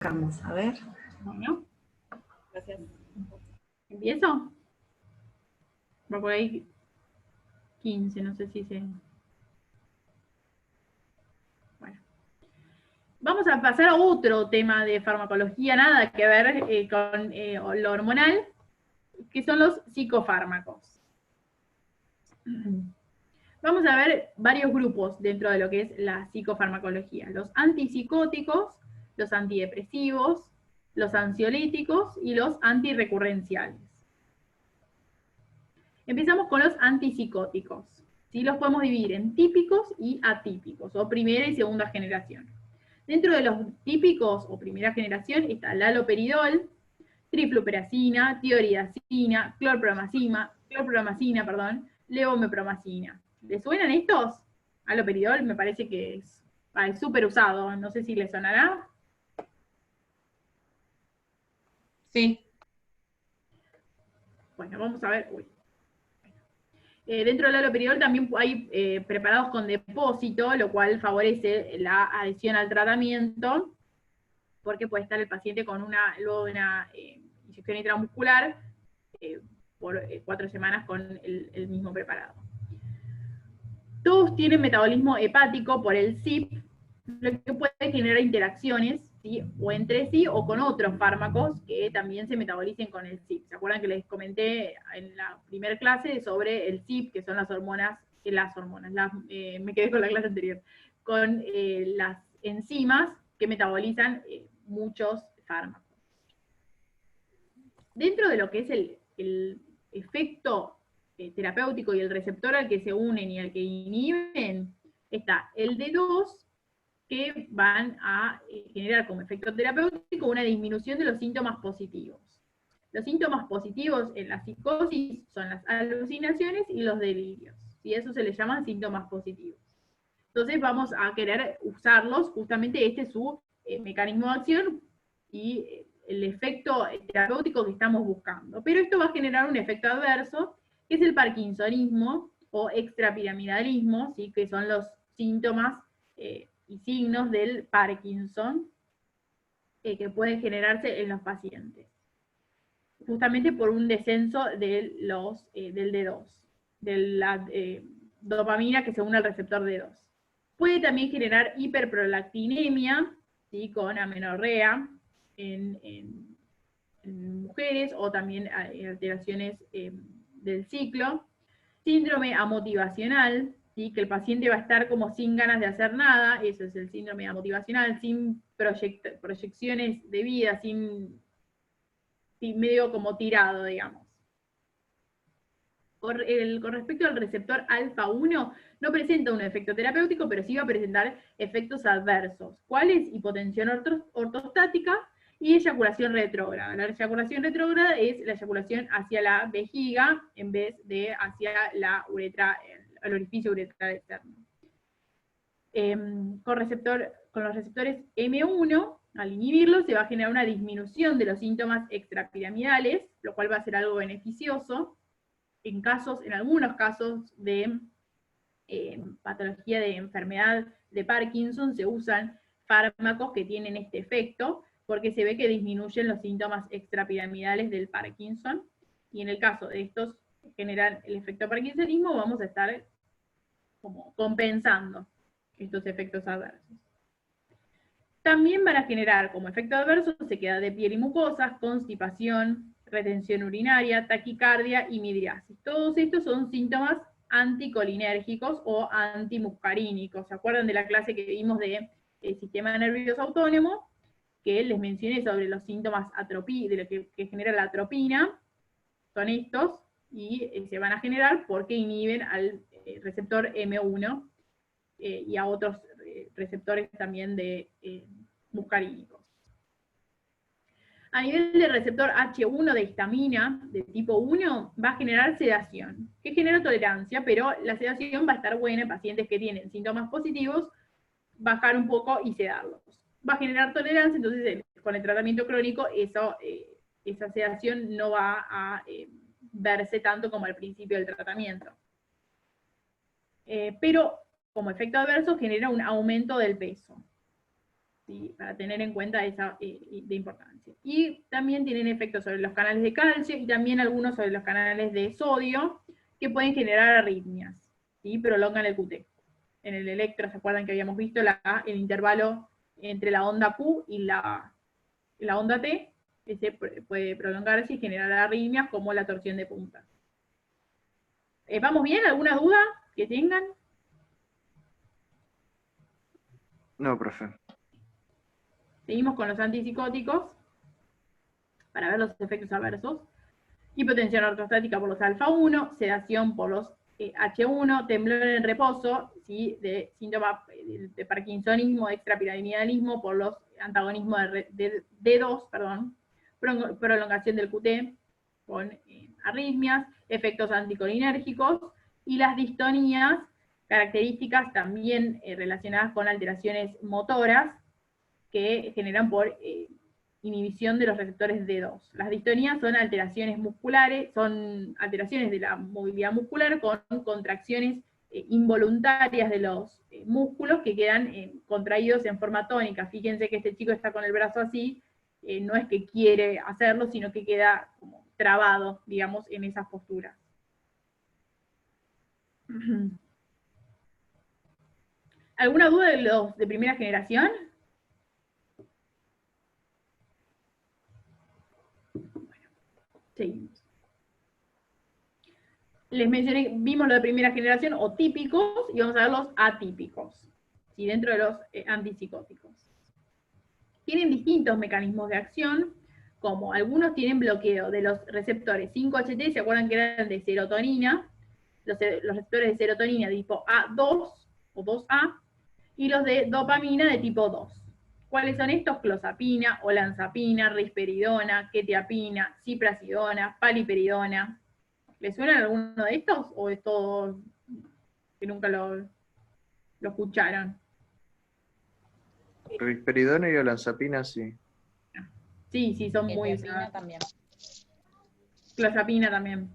Vamos a ver. Bueno, gracias. ¿Empiezo? Va por ahí 15, no sé si se... Bueno. Vamos a pasar a otro tema de farmacología, nada que ver con lo hormonal, que son los psicofármacos. Vamos a ver varios grupos dentro de lo que es la psicofarmacología. Los antipsicóticos, los antidepresivos, los ansiolíticos y los antirrecurrenciales. Empezamos con los antipsicóticos. ¿Sí? Los podemos dividir en típicos y atípicos, o primera y segunda generación. Dentro de los típicos o primera generación está el haloperidol, trifluperacina, tiroidacina, clorpromacina, levomepromacina. ¿Les suenan estos? Haloperidol me parece que es súper usado, no sé si les sonará. Sí. Bueno, vamos a ver. Dentro del haloperidol también hay preparados con depósito, lo cual favorece la adhesión al tratamiento, porque puede estar el paciente con una inyección intramuscular por 4 semanas con el mismo preparado. Todos tienen metabolismo hepático por el CYP, lo que puede generar interacciones, ¿sí? O entre sí o con otros fármacos que también se metabolicen con el CYP. ¿Se acuerdan que les comenté en la primera clase sobre el CYP, que son las hormonas, me quedé con la clase anterior, con las enzimas que metabolizan muchos fármacos. Dentro de lo que es el efecto terapéutico y el receptor al que se unen y al que inhiben, está el D2, que van a generar como efecto terapéutico una disminución de los síntomas positivos. Los síntomas positivos en la psicosis son las alucinaciones y los delirios, y eso se les llaman síntomas positivos. Entonces vamos a querer usarlos, justamente este es su mecanismo de acción y el efecto terapéutico que estamos buscando. Pero esto va a generar un efecto adverso, que es el parkinsonismo o extrapiramidalismo, ¿sí? Que son los síntomas y signos del Parkinson que pueden generarse en los pacientes. Justamente por un descenso de del D2, de la dopamina que se une al receptor D2. Puede también generar hiperprolactinemia, ¿sí? Con amenorrea en mujeres, o también alteraciones del ciclo. Síndrome amotivacional, ¿sí? Que el paciente va a estar como sin ganas de hacer nada, eso es el síndrome amotivacional, sin proyecciones de vida, sin medio como tirado, digamos. Con respecto al receptor alfa-1, no presenta un efecto terapéutico, pero sí va a presentar efectos adversos. ¿Cuáles? Hipotensión ortostática y eyaculación retrógrada. La eyaculación retrógrada es la eyaculación hacia la vejiga en vez de hacia la uretra, el orificio uretral externo. Con los receptores M1, al inhibirlos, se va a generar una disminución de los síntomas extrapiramidales, lo cual va a ser algo beneficioso. En algunos casos de patología de enfermedad de Parkinson se usan fármacos que tienen este efecto, porque se ve que disminuyen los síntomas extrapiramidales del Parkinson, y en el caso de estos que generan el efecto parkinsonismo, vamos a estar como compensando estos efectos adversos. También van a generar como efecto adverso sequedad de piel y mucosas, constipación, retención urinaria, taquicardia y midriasis. Todos estos son síntomas anticolinérgicos o antimuscarínicos. ¿Se acuerdan de la clase que vimos de sistema nervioso autónomo? Que les mencioné sobre los síntomas de lo que genera la atropina. Son estos, y se van a generar porque inhiben al receptor M1 y a otros receptores también de muscarínicos. A nivel del receptor H1 de histamina de tipo 1, va a generar sedación, que genera tolerancia, pero la sedación va a estar buena en pacientes que tienen síntomas positivos, bajar un poco y sedarlos. Va a generar tolerancia, entonces con el tratamiento crónico esa sedación no va a verse tanto como al principio del tratamiento. Pero como efecto adverso genera un aumento del peso. ¿sí? Para tener en cuenta esa de importancia. Y también tienen efectos sobre los canales de calcio y también algunos sobre los canales de sodio que pueden generar arritmias, ¿sí? Prolongan el QT. En el electro, ¿se acuerdan que habíamos visto el intervalo entre la onda Q y la onda T? Ese puede prolongarse y generar arritmias como la torsión de punta. ¿Vamos bien? ¿Alguna duda que tengan? No, profe. Seguimos con los antipsicóticos para ver los efectos adversos. Hipotensión ortostática por los alfa-1, sedación por los H1, temblor en reposo, ¿sí? De síntoma de parkinsonismo, extrapiramidalismo por los antagonismos de D2, perdón, prolongación del QT con arritmias, efectos anticolinérgicos y las distonías, características también relacionadas con alteraciones motoras que generan por inhibición de los receptores D2. Las distonías son alteraciones musculares, son alteraciones de la movilidad muscular con contracciones involuntarias de los músculos que quedan contraídos en forma tónica. Fíjense que este chico está con el brazo así, no es que quiere hacerlo, sino que queda como trabado, digamos, en esas posturas. ¿Alguna duda de los de primera generación? Seguimos. Les mencioné, vimos lo de primera generación o típicos, y vamos a ver los atípicos, ¿sí? Dentro de los antipsicóticos. Tienen distintos mecanismos de acción, como algunos tienen bloqueo de los receptores 5-HT, ¿se acuerdan que eran de serotonina? Los receptores de serotonina de tipo A2 o 2A, y los de dopamina de tipo 2. ¿Cuáles son estos? Clozapina, olanzapina, risperidona, quetiapina, ciprasidona, paliperidona. ¿Les suena alguno de estos? ¿O es todo que nunca lo escucharon? Risperidona y olanzapina, sí. Sí, son muy usadas. También. Clozapina también.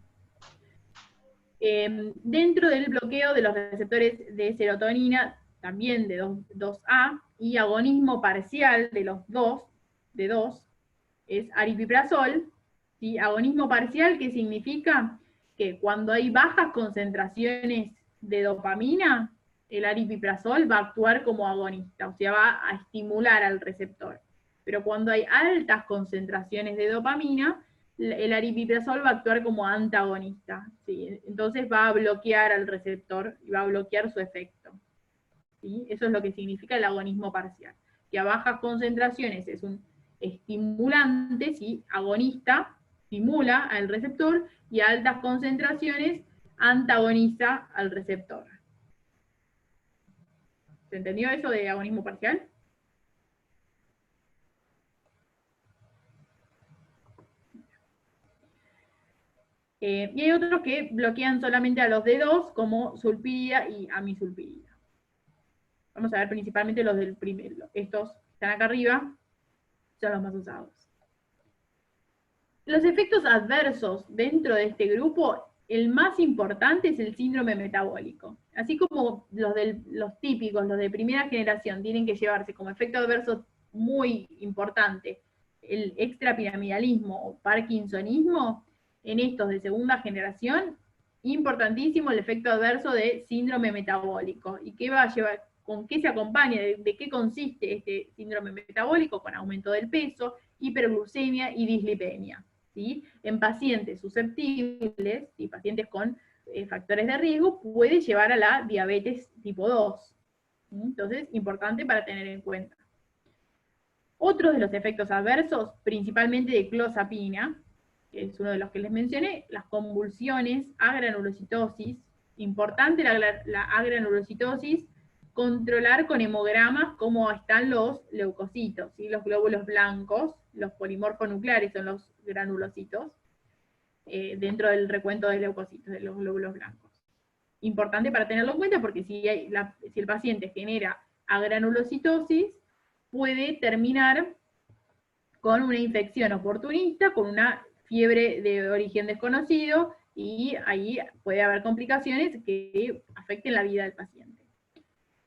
Dentro del bloqueo de los receptores de serotonina, también de 2A, y agonismo parcial de los de 2, es aripiprazol. ¿Sí? Agonismo parcial, ¿qué significa? Que cuando hay bajas concentraciones de dopamina, el aripiprazol va a actuar como agonista, o sea, va a estimular al receptor. Pero cuando hay altas concentraciones de dopamina, el aripiprazol va a actuar como antagonista, ¿sí? Entonces va a bloquear al receptor y va a bloquear su efecto. ¿Sí? Eso es lo que significa el agonismo parcial, que a bajas concentraciones es un estimulante, ¿sí? Agonista, estimula al receptor, y a altas concentraciones antagoniza al receptor. ¿Se entendió eso de agonismo parcial? Y hay otros que bloquean solamente a los D2, como sulpiridina y amisulpiridina. Vamos a ver principalmente los del primero. Estos que están acá arriba son los más usados. Los efectos adversos dentro de este grupo, el más importante es el síndrome metabólico. Así como los típicos, los de primera generación, tienen que llevarse como efecto adverso muy importante el extrapiramidalismo o parkinsonismo, en estos de segunda generación, importantísimo el efecto adverso de síndrome metabólico. ¿Y qué va a llevar? ¿Con qué se acompaña? ¿De qué consiste este síndrome metabólico? Con aumento del peso, hiperglucemia y dislipemia. ¿Sí? En pacientes susceptibles y pacientes con factores de riesgo, puede llevar a la diabetes tipo 2. ¿Sí? Entonces, importante para tener en cuenta. Otros de los efectos adversos, principalmente de clozapina, que es uno de los que les mencioné, las convulsiones, agranulocitosis, importante la agranulocitosis, controlar con hemogramas cómo están los leucocitos, ¿sí? Los glóbulos blancos, los polimorfonucleares son los granulocitos, dentro del recuento de leucocitos, de los glóbulos blancos. Importante para tenerlo en cuenta porque si el paciente genera agranulocitosis, puede terminar con una infección oportunista, con una fiebre de origen desconocido, y ahí puede haber complicaciones que afecten la vida del paciente.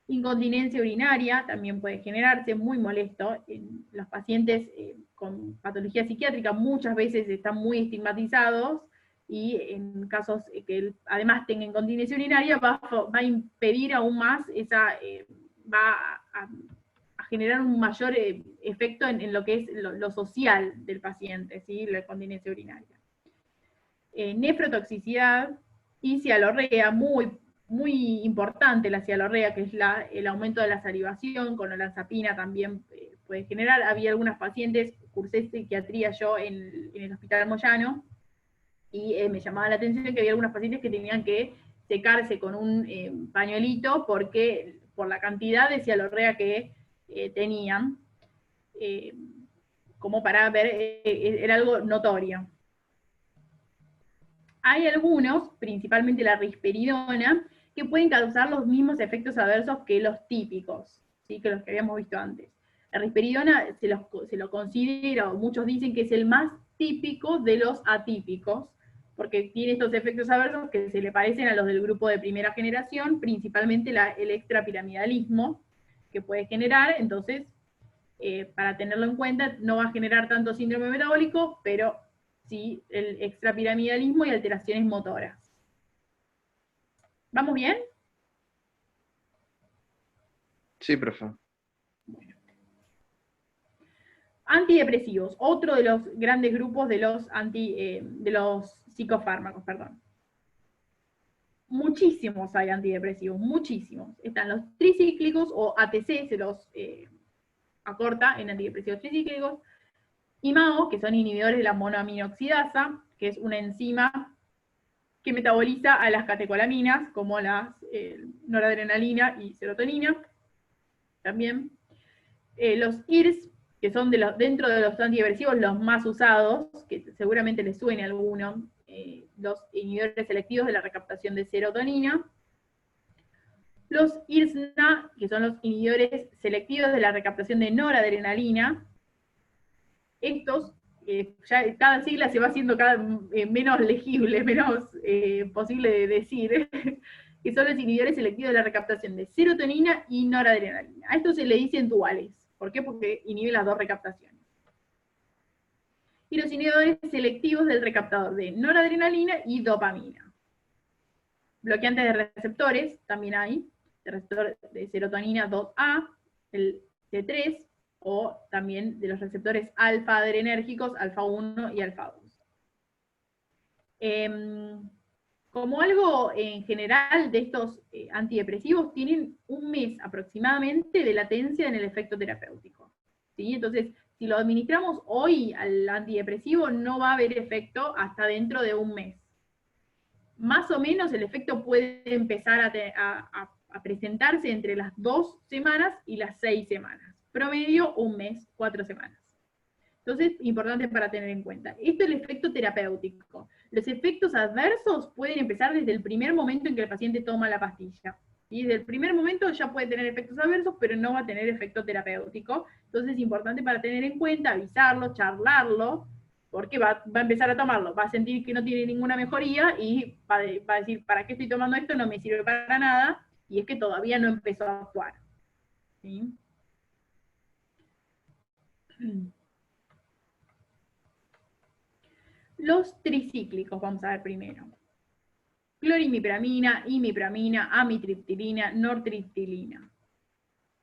Incontinencia urinaria también puede generarse, muy molesto. En los pacientes con patología psiquiátrica muchas veces están muy estigmatizados, y en casos que además tenga incontinencia urinaria va a impedir aún más va a generar un mayor efecto en lo que es lo social del paciente, ¿sí? La incontinencia urinaria. Nefrotoxicidad y cialorrea, muy importante la cialorrea, que es el aumento de la salivación, con olanzapina también puede generar. Había algunas pacientes, cursé psiquiatría yo en el Hospital Moyano, y me llamaba la atención que había algunas pacientes que tenían que secarse con un pañuelito por la cantidad de cialorrea que tenían, como para ver, era algo notorio. Hay algunos, principalmente la risperidona, que pueden causar los mismos efectos adversos que los típicos, ¿sí? Que los que habíamos visto antes. La risperidona se lo considera, o muchos dicen que es el más típico de los atípicos, porque tiene estos efectos adversos que se le parecen a los del grupo de primera generación, principalmente el extrapiramidalismo que puede generar. Entonces, para tenerlo en cuenta, no va a generar tanto síndrome metabólico, pero sí el extrapiramidalismo y alteraciones motoras. ¿Vamos bien? Sí, profe. Antidepresivos, otro de los grandes grupos de los psicofármacos, perdón. Muchísimos hay antidepresivos, muchísimos. Están los tricíclicos, o ATC, se los acorta en antidepresivos tricíclicos. IMAO, que son inhibidores de la monoaminoxidasa, que es una enzima que metaboliza a las catecolaminas, como las noradrenalina y serotonina. También los IRS, que son dentro de los antidepresivos los más usados, que seguramente les suene a alguno, los inhibidores selectivos de la recaptación de serotonina. Los IRSNA, que son los inhibidores selectivos de la recaptación de noradrenalina. Estos, ya cada sigla se va haciendo cada menos legible, menos posible de decir, que son los inhibidores selectivos de la recaptación de serotonina y noradrenalina. A estos se le dicen duales. ¿Por qué? Porque inhiben las dos recaptaciones. Y los inhibidores selectivos del recaptador de noradrenalina y dopamina. Bloqueantes de receptores, también hay, el receptor de serotonina 2A, el T3, o también de los receptores alfa-adrenérgicos, alfa-1 y alfa-2. Como algo en general de estos antidepresivos, tienen un mes aproximadamente de latencia en el efecto terapéutico, ¿sí? Entonces, si lo administramos hoy al antidepresivo, no va a haber efecto hasta dentro de un mes. Más o menos el efecto puede empezar a presentarse entre las 2 semanas y las 6 semanas. Promedio, un mes, 4 semanas. Entonces, importante para tener en cuenta. Esto es el efecto terapéutico. Los efectos adversos pueden empezar desde el primer momento en que el paciente toma la pastilla. Y desde el primer momento ya puede tener efectos adversos, pero no va a tener efecto terapéutico. Entonces es importante para tener en cuenta, avisarlo, charlarlo, porque va a empezar a tomarlo, va a sentir que no tiene ninguna mejoría y va a decir, ¿para qué estoy tomando esto? No me sirve para nada, y es que todavía no empezó a actuar. ¿Sí? Los tricíclicos, vamos a ver primero. Clorimipramina, imipramina, amitriptilina, nortriptilina.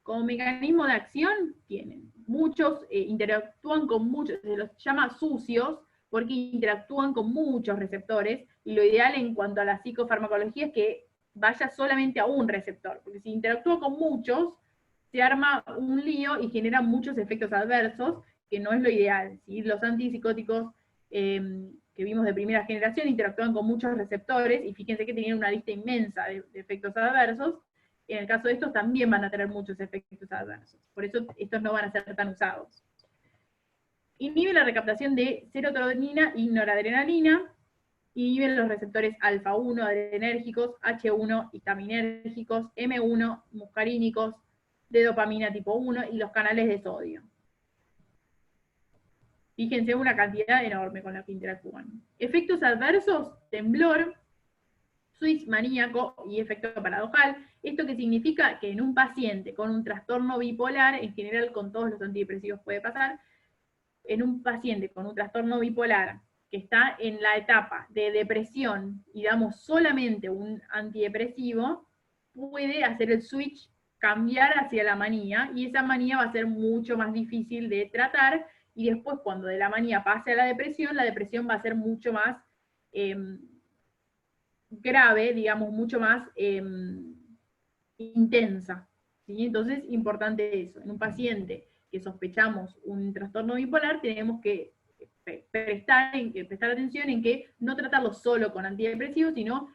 Como mecanismo de acción tienen muchos, interactúan con muchos, se los llama sucios, porque interactúan con muchos receptores, y lo ideal en cuanto a la psicofarmacología es que vaya solamente a un receptor, porque si interactúa con muchos, se arma un lío y genera muchos efectos adversos, que no es lo ideal, ¿sí? Los antipsicóticos que vimos de primera generación interactúan con muchos receptores, y fíjense que tenían una lista inmensa de efectos adversos. En el caso de estos también van a tener muchos efectos adversos, por eso estos no van a ser tan usados. Inhibe la recaptación de serotonina y noradrenalina, inhiben los receptores alfa-1 adrenérgicos, H1 histaminérgicos, M1 muscarínicos, de dopamina tipo 1 y los canales de sodio. Fíjense una cantidad enorme con la que interactúan. Efectos adversos, temblor, switch maníaco y efecto paradojal. ¿Esto qué significa? Que en un paciente con un trastorno bipolar, en general con todos los antidepresivos puede pasar, en un paciente con un trastorno bipolar que está en la etapa de depresión y damos solamente un antidepresivo, puede hacer el switch, cambiar hacia la manía, y esa manía va a ser mucho más difícil de tratar, y después cuando de la manía pase a la depresión va a ser mucho más grave, digamos, mucho más intensa. ¿Sí? Entonces, importante eso. En un paciente que sospechamos un trastorno bipolar, tenemos que prestar atención en que no tratarlo solo con antidepresivos, sino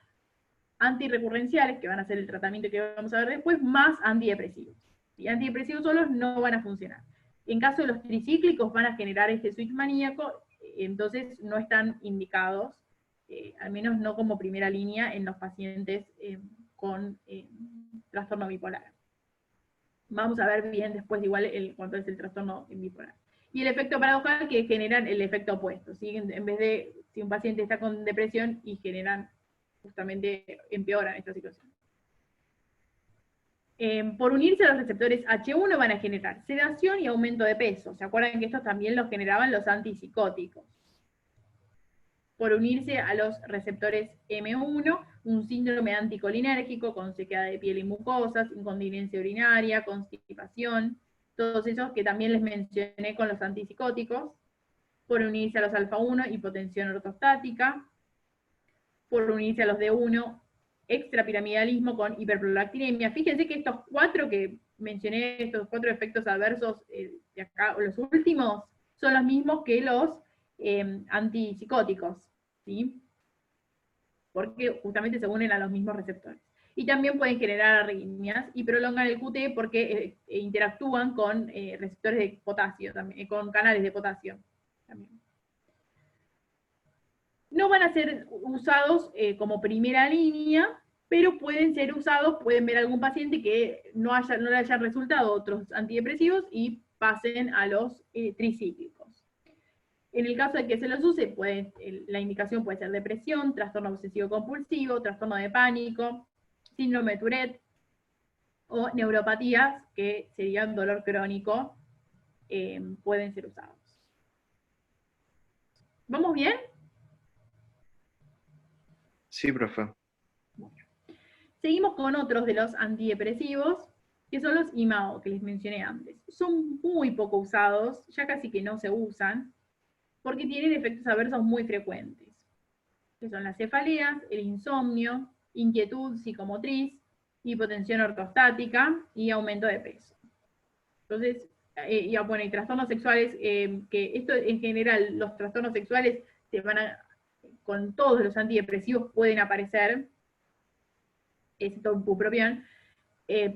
antirrecurrenciales, que van a ser el tratamiento que vamos a ver después, más antidepresivos. Y antidepresivos solos no van a funcionar. En caso de los tricíclicos van a generar este switch maníaco, entonces no están indicados, al menos no como primera línea en los pacientes con trastorno bipolar. Vamos a ver bien después igual cuánto es el trastorno bipolar. Y el efecto paradojal, que generan el efecto opuesto, ¿sí? En vez de, si un paciente está con depresión y generan, justamente empeoran esta situación. Por unirse a los receptores H1 van a generar sedación y aumento de peso. ¿Se acuerdan que estos también los generaban los antipsicóticos? Por unirse a los receptores M1, un síndrome anticolinérgico con sequedad de piel y mucosas, incontinencia urinaria, constipación, todos esos que también les mencioné con los antipsicóticos. Por unirse a los alfa-1, hipotensión ortostática. Por unirse a los D1, extrapiramidalismo con hiperprolactinemia. Fíjense que estos 4 que mencioné, estos 4 efectos adversos de acá, o los últimos, son los mismos que los antipsicóticos, ¿sí? Porque justamente se unen a los mismos receptores. Y también pueden generar arritmias y prolongan el QT porque interactúan con receptores de potasio, también, con canales de potasio también. No van a ser usados como primera línea, pero pueden ser usados, pueden ver a algún paciente que no le hayan resultado otros antidepresivos y pasen a los tricíclicos. En el caso de que se los use, la indicación puede ser depresión, trastorno obsesivo-compulsivo, trastorno de pánico, síndrome de Tourette, o neuropatías, que serían dolor crónico, pueden ser usados. ¿Vamos bien? Sí, profe. Bueno. Seguimos con otros de los antidepresivos, que son los IMAO, que les mencioné antes. Son muy poco usados, ya casi que no se usan, porque tienen efectos adversos muy frecuentes, que son las cefaleas, el insomnio, inquietud psicomotriz, hipotensión ortostática y aumento de peso. Entonces, bueno, y trastornos sexuales, que esto en general, los trastornos sexuales con todos los antidepresivos pueden aparecer, excepto bupropión,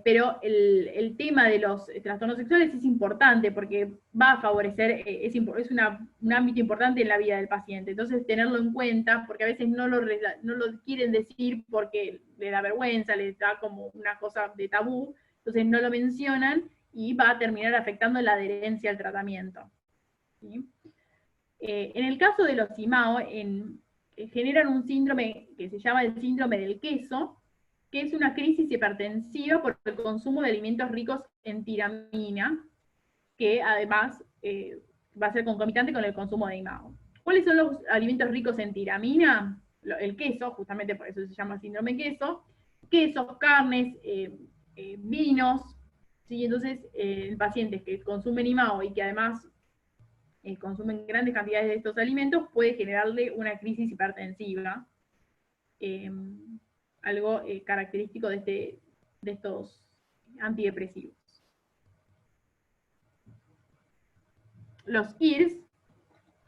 pero el tema de los trastornos sexuales es importante porque va a favorecer, es un ámbito importante en la vida del paciente, entonces tenerlo en cuenta, porque a veces no lo quieren decir porque le da vergüenza, le da como una cosa de tabú, entonces no lo mencionan y va a terminar afectando la adherencia al tratamiento. ¿Sí? En el caso de los IMAO, generan un síndrome que se llama el síndrome del queso, que es una crisis hipertensiva por el consumo de alimentos ricos en tiramina, que además va a ser concomitante con el consumo de IMAO. ¿Cuáles son los alimentos ricos en tiramina? El queso, justamente por eso se llama síndrome queso, quesos, carnes, vinos, ¿sí? Entonces pacientes que consumen IMAO y que además consumen grandes cantidades de estos alimentos puede generarle una crisis hipertensiva, algo característico de estos antidepresivos. Los IRS,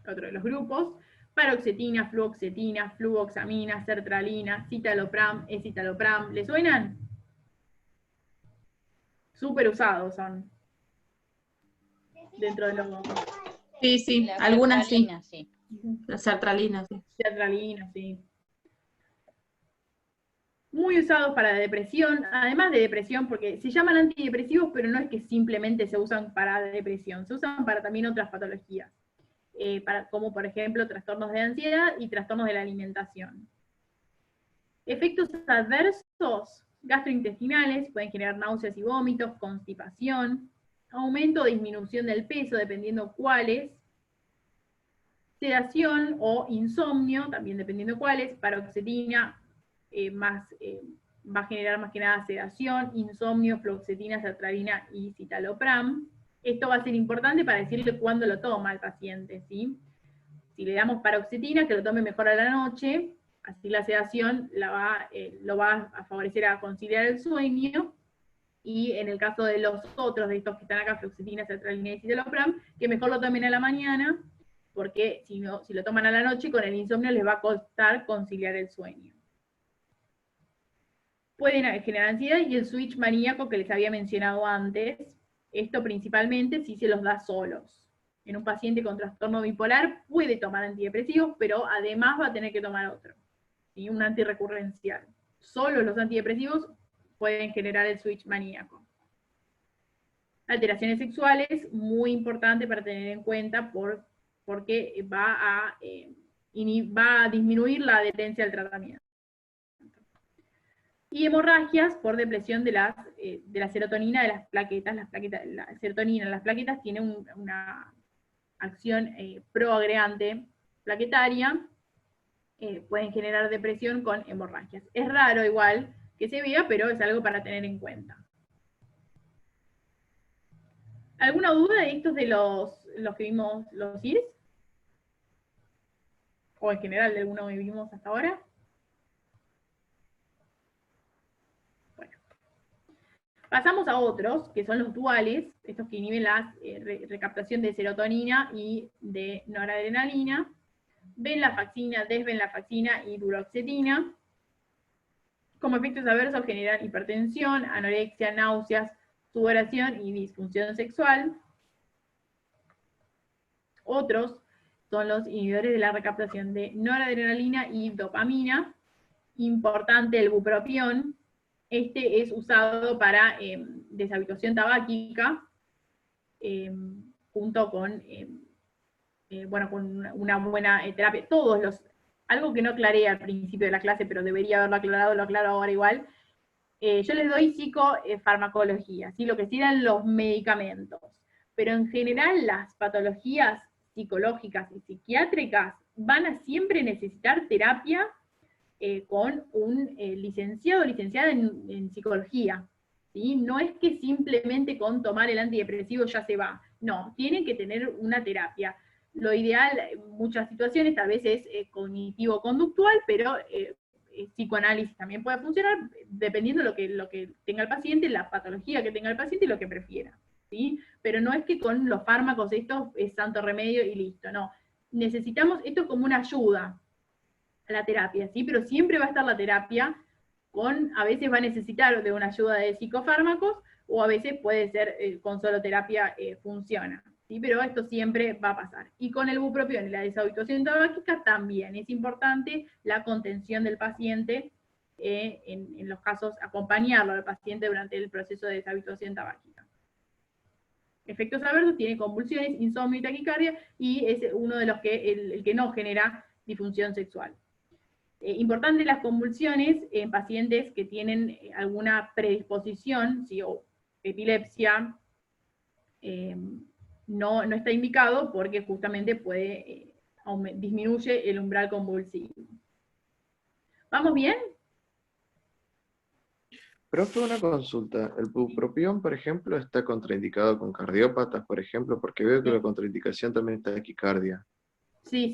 otro de los grupos, paroxetina, fluoxetina, fluoxamina, sertralina, citalopram, escitalopram, ¿le suenan? Súper usados son. Dentro de los... Sí, sí, La algunas sí. sertralina, sí. La sertralina, sí. Sertralina, sí. Muy usados para depresión, además de depresión, porque se llaman antidepresivos, pero no es que simplemente se usan para depresión, se usan para también otras patologías, como por ejemplo trastornos de ansiedad y trastornos de la alimentación. Efectos adversos gastrointestinales pueden generar náuseas y vómitos, constipación, aumento o disminución del peso, dependiendo cuáles, sedación o insomnio, también dependiendo cuáles, paroxetina va a generar más que nada sedación, insomnio, fluoxetina, sertralina y citalopram. Esto va a ser importante para decirle cuándo lo toma el paciente, ¿sí? Si le damos paroxetina, que lo tome mejor a la noche, así la sedación lo va a favorecer a conciliar el sueño, y en el caso de los otros, de estos que están acá, fluoxetina, sertralina y citalopram, que mejor lo tomen a la mañana, porque si lo toman a la noche, con el insomnio les va a costar conciliar el sueño. Pueden generar ansiedad y el switch maníaco que les había mencionado antes, esto principalmente si se los da solos. En un paciente con trastorno bipolar puede tomar antidepresivos, pero además va a tener que tomar otro, ¿sí? Un antirrecurrencial. Solo los antidepresivos pueden generar el switch maníaco. Alteraciones sexuales, muy importante para tener en cuenta porque va a disminuir la adherencia al tratamiento. Y hemorragias por depresión de la serotonina de las plaquetas. La serotonina en las plaquetas tiene una acción proagregante plaquetaria, pueden generar depresión con hemorragias. Es raro igual que se vea, pero es algo para tener en cuenta. ¿Alguna duda de estos de los que vimos, los IRS? O en general de alguno que vimos hasta ahora. Bueno. Pasamos a otros, que son los duales, estos que inhiben la recaptación de serotonina y de noradrenalina. Venlafaxina, desvenlafaxina y duloxetina. Como efectos adversos generan hipertensión, anorexia, náuseas, sudoración y disfunción sexual. Otros son los inhibidores de la recaptación de noradrenalina y dopamina. Importante el bupropión. Este es usado para deshabituación tabáquica, junto con, con una buena terapia. Algo que no aclaré al principio de la clase, pero debería haberlo aclarado, lo aclaro ahora igual. Yo les doy psicofarmacología, ¿sí? Lo que sí dan los medicamentos. Pero en general las patologías psicológicas y psiquiátricas van a siempre necesitar terapia con un licenciado o licenciada en psicología. ¿Sí? No es que simplemente con tomar el antidepresivo ya se va. No, tienen que tener una terapia. Lo ideal en muchas situaciones tal vez es cognitivo-conductual, pero psicoanálisis también puede funcionar, dependiendo lo que tenga el paciente, la patología que tenga el paciente y lo que prefiera. ¿Sí? Pero no es que con los fármacos esto es santo remedio y listo, no. Necesitamos esto como una ayuda a la terapia, ¿sí? Pero siempre va a estar la terapia a veces va a necesitar de una ayuda de psicofármacos, o a veces puede ser con solo terapia funciona. ¿Sí? Pero esto siempre va a pasar. Y con el bupropión y la deshabituación tabáquica también es importante la contención del paciente, en los casos, acompañarlo al paciente durante el proceso de deshabituación tabáquica. Efectos adversos, tiene convulsiones, insomnio y taquicardia, y es uno de los que, el que no genera disfunción sexual. Importante las convulsiones en pacientes que tienen alguna predisposición, ¿sí? O epilepsia, no está indicado porque justamente disminuye el umbral convulsivo. ¿Vamos bien? Profe, una consulta. ¿El bupropión, por ejemplo, está contraindicado con cardiópatas, por ejemplo? Porque veo que la contraindicación también está taquicardia. Sí.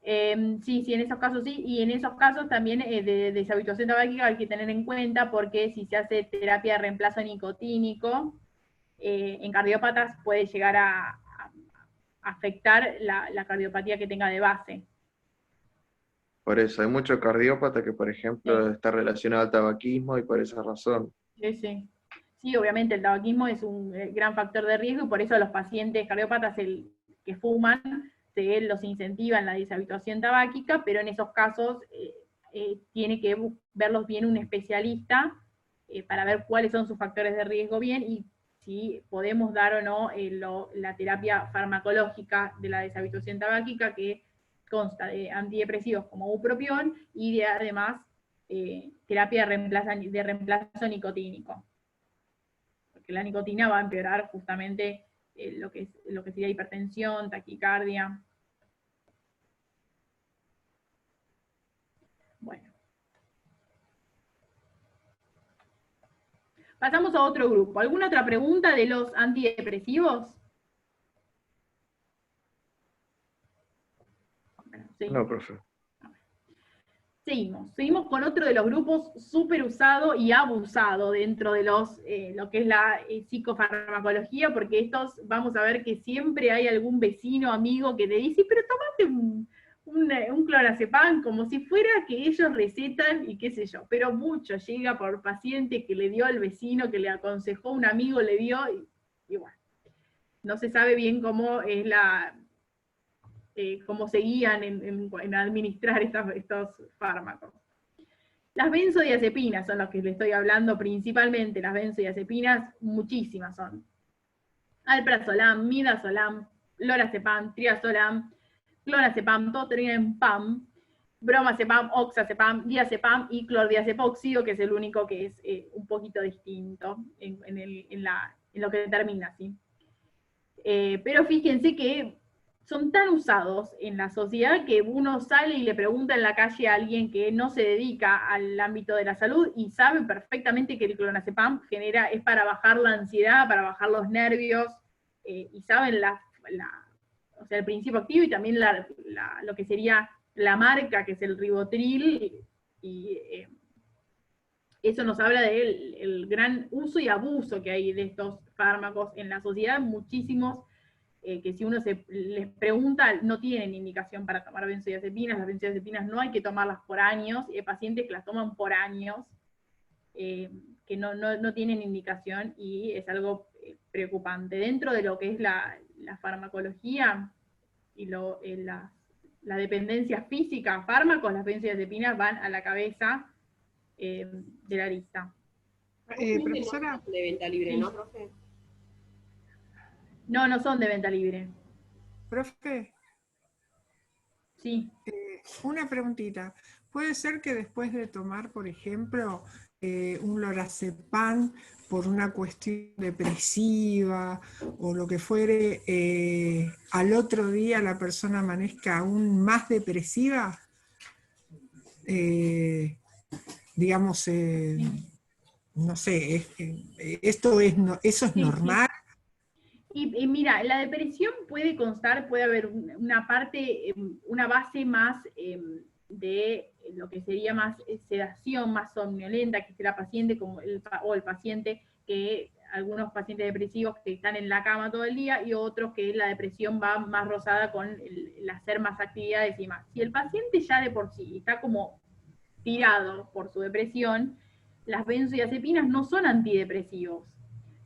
Sí, en esos casos sí, y en esos casos también de deshabituación tabáquica hay que tener en cuenta, porque si se hace terapia de reemplazo nicotínico, en cardiópatas puede llegar a afectar la cardiopatía que tenga de base. Por eso, hay mucho cardiópata que, por ejemplo, está relacionado al tabaquismo y por esa razón. Sí, obviamente el tabaquismo es un gran factor de riesgo, y por eso los pacientes cardiópatas que fuman, se los incentiva en la deshabituación tabáquica, pero en esos casos tiene que verlos bien un especialista para ver cuáles son sus factores de riesgo bien, y si podemos dar o no la terapia farmacológica de la deshabituación tabáquica, que consta de antidepresivos como bupropión y además terapia de reemplazo nicotínico. Porque la nicotina va a empeorar justamente lo que sería hipertensión, taquicardia. Bueno. Pasamos a otro grupo. ¿Alguna otra pregunta de los antidepresivos? Bueno, No, profe. Seguimos con otro de los grupos súper usado y abusado dentro de lo que es la psicofarmacología, porque estos vamos a ver que siempre hay algún vecino, amigo que te dice, pero tomate un clonazepam, como si fuera que ellos recetan y qué sé yo, pero mucho llega por paciente que le dio al vecino, que le aconsejó un amigo, le dio, y bueno, no se sabe bien cómo es cómo se guían en administrar estos fármacos. Las benzodiazepinas son las que le estoy hablando principalmente, las benzodiazepinas, muchísimas son. Alprazolam, midazolam, lorazepam, triazolam, clonazepam, totrienpam, bromazepam, oxazepam, diazepam y clordiazepóxido, que es el único que es un poquito distinto en lo que determina, ¿sí? Pero fíjense que son tan usados en la sociedad que uno sale y le pregunta en la calle a alguien que no se dedica al ámbito de la salud y sabe perfectamente que el clonazepam es para bajar la ansiedad, para bajar los nervios, y saben o sea, el principio activo y también lo que sería la marca, que es el ribotril, y eso nos habla del gran uso y abuso que hay de estos fármacos en la sociedad, muchísimos que si uno les pregunta, no tienen indicación para tomar benzodiazepinas. Las benzodiazepinas no hay que tomarlas por años, y hay pacientes que las toman por años, que no tienen indicación, y es algo preocupante. Dentro de lo que es la farmacología y la dependencia física a fármacos, las benzodiazepinas van a la cabeza de la lista. Profesora, de venta libre, ¿no, profe? No son de venta libre. Profe, Sí. una preguntita. ¿Puede ser que después de tomar, por ejemplo, un lorazepam por una cuestión depresiva o lo que fuere, al otro día la persona amanezca aún más depresiva? Digamos, no sé, ¿eso es normal? Y mira, la depresión puede haber una parte, una base más de lo que sería más sedación, más somnolenta, que es la paciente o el paciente, que algunos pacientes depresivos que están en la cama todo el día, y otros que la depresión va más rozada con el hacer más actividades y más. Si el paciente ya de por sí está como tirado por su depresión, las benzodiazepinas no son antidepresivos.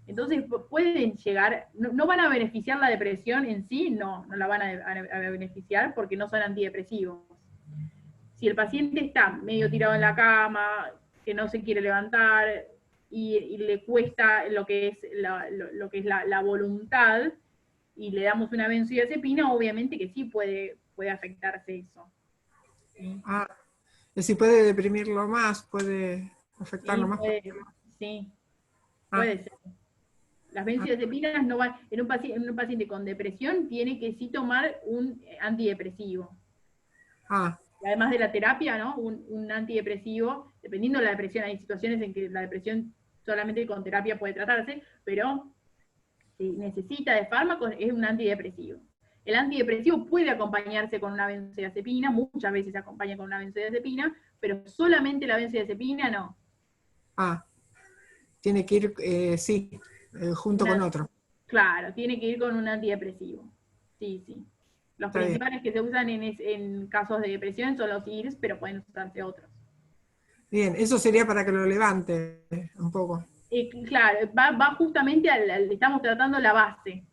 Entonces pueden llegar, no van a beneficiar la depresión en sí, no la van a beneficiar porque no son antidepresivos. Si el paciente está medio tirado en la cama, que no se quiere levantar, y le cuesta lo que es la voluntad, y le damos una benzodiazepina, obviamente que sí puede afectarse eso. ¿Sí? Si puede deprimirlo más, puede afectarlo más. Sí, puede ser. Las benzodiazepinas no van, en un paciente con depresión tiene que sí tomar un antidepresivo. Además de la terapia, ¿no? Un antidepresivo, dependiendo de la depresión. Hay situaciones en que la depresión solamente con terapia puede tratarse, pero si necesita de fármacos es un antidepresivo. El antidepresivo puede acompañarse con una benzodiazepina, muchas veces se acompaña con una benzodiazepina, pero solamente la benzodiazepina no. Tiene que ir, junto con otro. Claro, tiene que ir con un antidepresivo. Sí. Los principales que se usan en casos de depresión son los IRS, pero pueden usarse otros. Bien, eso sería para que lo levante un poco. Claro, va justamente estamos tratando la base.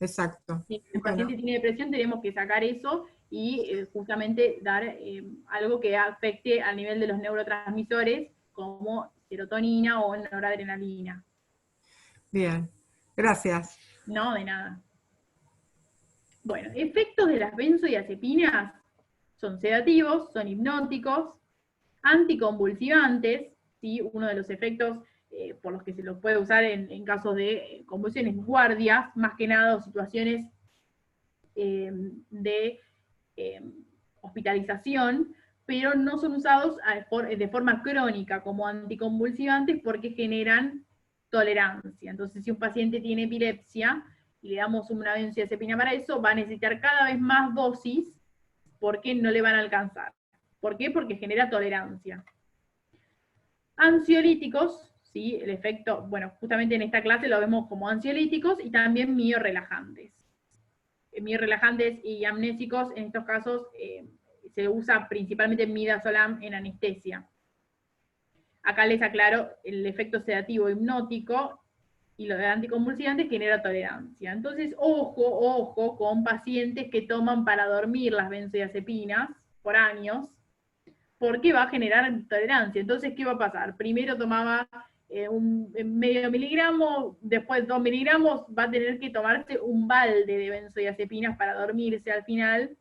Exacto. Si el paciente tiene depresión, tenemos que sacar eso y justamente dar algo que afecte al nivel de los neurotransmisores, como serotonina o noradrenalina. Bien, gracias. No, de nada. Bueno, efectos de las benzodiazepinas son sedativos, son hipnóticos, Anticonvulsivantes, ¿sí? Uno de los efectos por los que se los puede usar en casos de convulsiones, guardias, más que nada, o situaciones de hospitalización, pero no son usados de forma crónica como anticonvulsivantes porque generan tolerancia. Entonces, si un paciente tiene epilepsia y le damos una benzodiazepina para eso, va a necesitar cada vez más dosis porque no le van a alcanzar. ¿Por qué? Porque genera tolerancia. Ansiolíticos, ¿sí? El efecto, bueno, justamente en esta clase lo vemos como ansiolíticos y también miorelajantes. Miorelajantes y amnésicos, en estos casos se usa principalmente midazolam en anestesia. Acá les aclaro, el efecto sedativo hipnótico y lo de anticonvulsivantes genera tolerancia. Entonces, ojo con pacientes que toman para dormir las benzodiazepinas por años, porque va a generar tolerancia. Entonces, ¿qué va a pasar? Primero tomaba medio miligramo, después 2 miligramos, va a tener que tomarse un balde de benzodiazepinas para dormirse al final,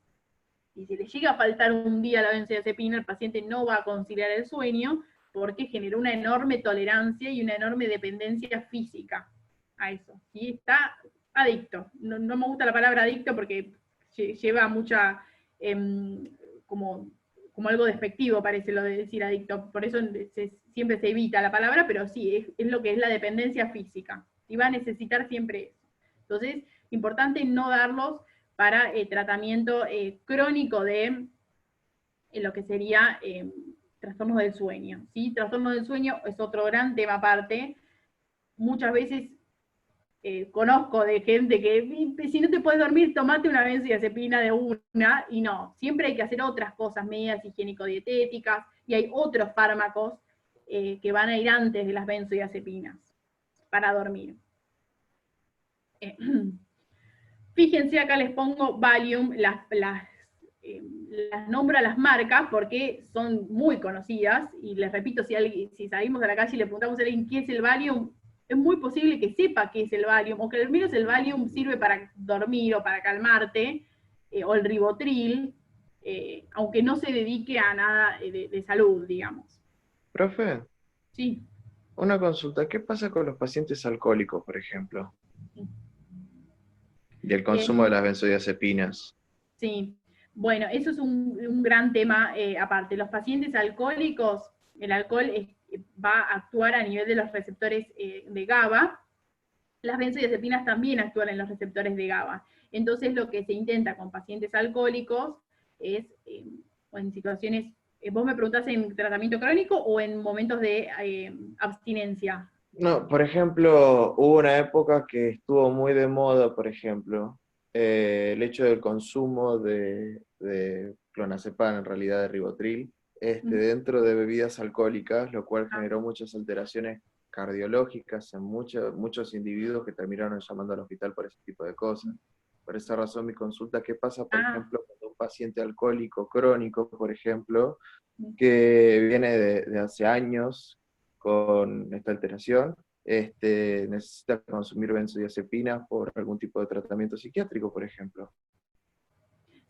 y si le llega a faltar un día la benzodiazepina, el paciente no va a conciliar el sueño, porque generó una enorme tolerancia y una enorme dependencia física a eso. ¿Sí? Está adicto. No me gusta la palabra adicto porque lleva mucha, como algo despectivo parece lo de decir adicto, por eso siempre se evita la palabra, pero sí, es lo que es la dependencia física, y va a necesitar siempre eso. Entonces, importante no darlos para tratamiento crónico de lo que sería trastornos del sueño, ¿sí? Trastornos del sueño es otro gran tema aparte. Muchas veces conozco de gente que si no te puedes dormir, tomate una benzodiazepina de una, y no, siempre hay que hacer otras cosas, medidas higiénico-dietéticas, y hay otros fármacos que van a ir antes de las benzodiazepinas para dormir. Fíjense, acá les pongo Valium, las nombro a las marcas porque son muy conocidas, y les repito, si salimos a la calle y le preguntamos a alguien qué es el Valium, es muy posible que sepa qué es el Valium, o que al menos el Valium sirve para dormir o para calmarte, o el Rivotril, aunque no se dedique a nada de salud, digamos. Profe, Sí. una consulta. ¿Qué pasa con los pacientes alcohólicos, por ejemplo? Y el consumo de las benzodiazepinas. Sí. Bueno, eso es un gran tema aparte. Los pacientes alcohólicos, el alcohol va a actuar a nivel de los receptores de GABA. Las benzodiazepinas también actúan en los receptores de GABA. Entonces, lo que se intenta con pacientes alcohólicos es, o en situaciones, vos me preguntás en tratamiento crónico o en momentos de abstinencia. No, por ejemplo, hubo una época que estuvo muy de moda, por ejemplo, el hecho del consumo de clonazepam, en realidad de Rivotril, dentro de bebidas alcohólicas, lo cual generó muchas alteraciones cardiológicas en muchos individuos que terminaron llamando al hospital por ese tipo de cosas. Por esa razón mi consulta, ¿qué pasa, por ejemplo, cuando un paciente alcohólico crónico, por ejemplo, que viene de hace años con esta alteración, necesita consumir benzodiazepinas por algún tipo de tratamiento psiquiátrico, por ejemplo?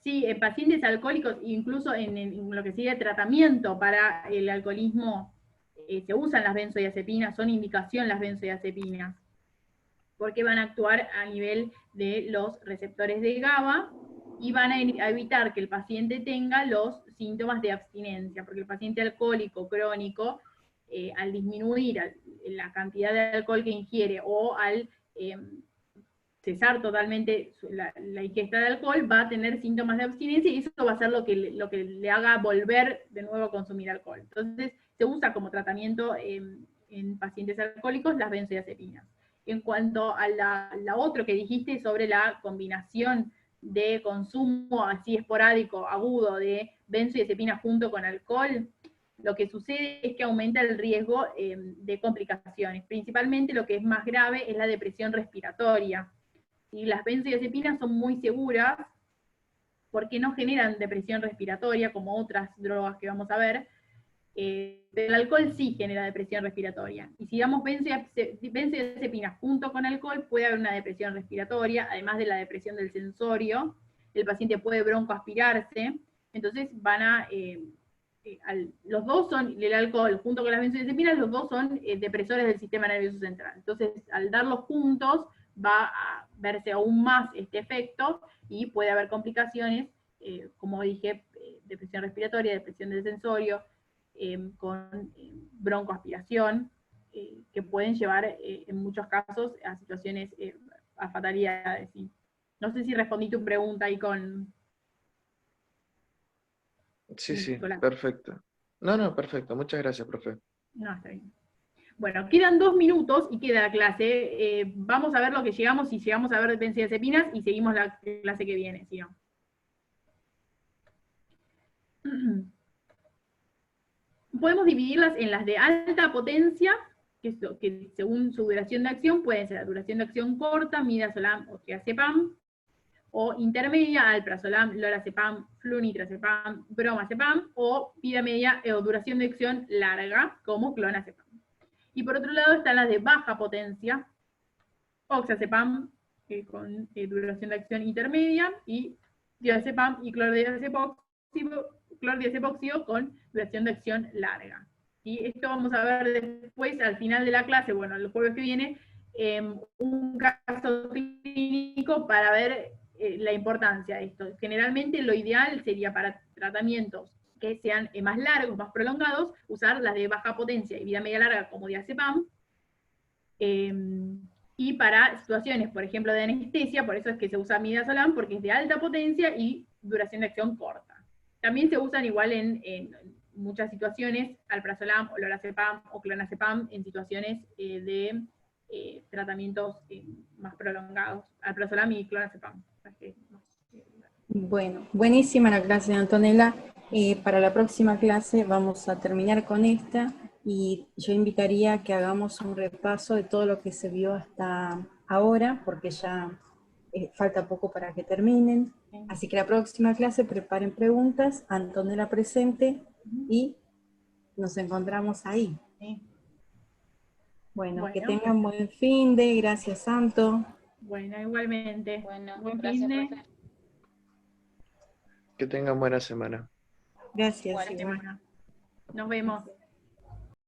Sí, en pacientes alcohólicos, incluso en lo que sería tratamiento para el alcoholismo, se usan las benzodiazepinas, son indicación las benzodiazepinas, porque van a actuar a nivel de los receptores de GABA y van a evitar que el paciente tenga los síntomas de abstinencia, porque el paciente alcohólico crónico, al disminuir la cantidad de alcohol que ingiere o al cesar totalmente la ingesta de alcohol, va a tener síntomas de abstinencia, y eso va a ser lo que le haga volver de nuevo a consumir alcohol. Entonces, se usa como tratamiento en pacientes alcohólicos las benzodiazepinas. En cuanto a la otra que dijiste sobre la combinación de consumo así esporádico, agudo, de benzodiazepina junto con alcohol, lo que sucede es que aumenta el riesgo de complicaciones. Principalmente lo que es más grave es la depresión respiratoria. Y las benzodiazepinas son muy seguras porque no generan depresión respiratoria como otras drogas que vamos a ver. El alcohol sí genera depresión respiratoria. Y si damos benzodiazepinas junto con alcohol, puede haber una depresión respiratoria, además de la depresión del sensorio. El paciente puede broncoaspirarse. Entonces van a los dos son, el alcohol junto con las benzodiazepinas, los dos son depresores del sistema nervioso central. Entonces, al darlos juntos, va a verse aún más este efecto, y puede haber complicaciones, como dije, depresión respiratoria, depresión del sensorio, con broncoaspiración, que pueden llevar en muchos casos a situaciones, a fatalidades. ¿Sí? No sé si respondí tu pregunta ahí con... Sí, Nicolás. perfecto. No, perfecto. Muchas gracias, profe. No, está bien. Bueno, quedan 2 minutos y queda la clase. Vamos a ver lo que llegamos, si llegamos a ver benzodiazepinas, y seguimos la clase que viene, ¿sí? Podemos dividirlas en las de alta potencia, que según su duración de acción pueden ser la duración de acción corta, midazolam o triazepam, o intermedia, alprazolam, lorazepam, flunitrazepam, bromazepam, o vida media o duración de acción larga, como clonazepam. Y por otro lado están las de baja potencia, oxazepam, con duración de acción intermedia, y diazepam y clordiazepóxido con duración de acción larga. Y esto vamos a ver después, al final de la clase, bueno, el jueves que viene, un caso clínico para ver la importancia de esto. Generalmente lo ideal sería para tratamientos que sean más largos, más prolongados, usar las de baja potencia y vida media larga como diazepam, y para situaciones, por ejemplo, de anestesia, por eso es que se usa midazolam, porque es de alta potencia y duración de acción corta. También se usan igual en muchas situaciones, alprazolam, o lorazepam, o clonazepam, en situaciones de tratamientos más prolongados, alprazolam y clonazepam. Bueno, buenísima la clase de Antonella. Para la próxima clase vamos a terminar con esta, y yo invitaría a que hagamos un repaso de todo lo que se vio hasta ahora, porque ya falta poco para que terminen. Así que la próxima clase preparen preguntas, Antonella presente, y nos encontramos ahí. Bueno, que tengan buen fin de, gracias Santo. Bueno, igualmente. Bueno, Buen gracias, fin de. profe. Que tengan buena semana. Gracias. Buena semana. Nos vemos.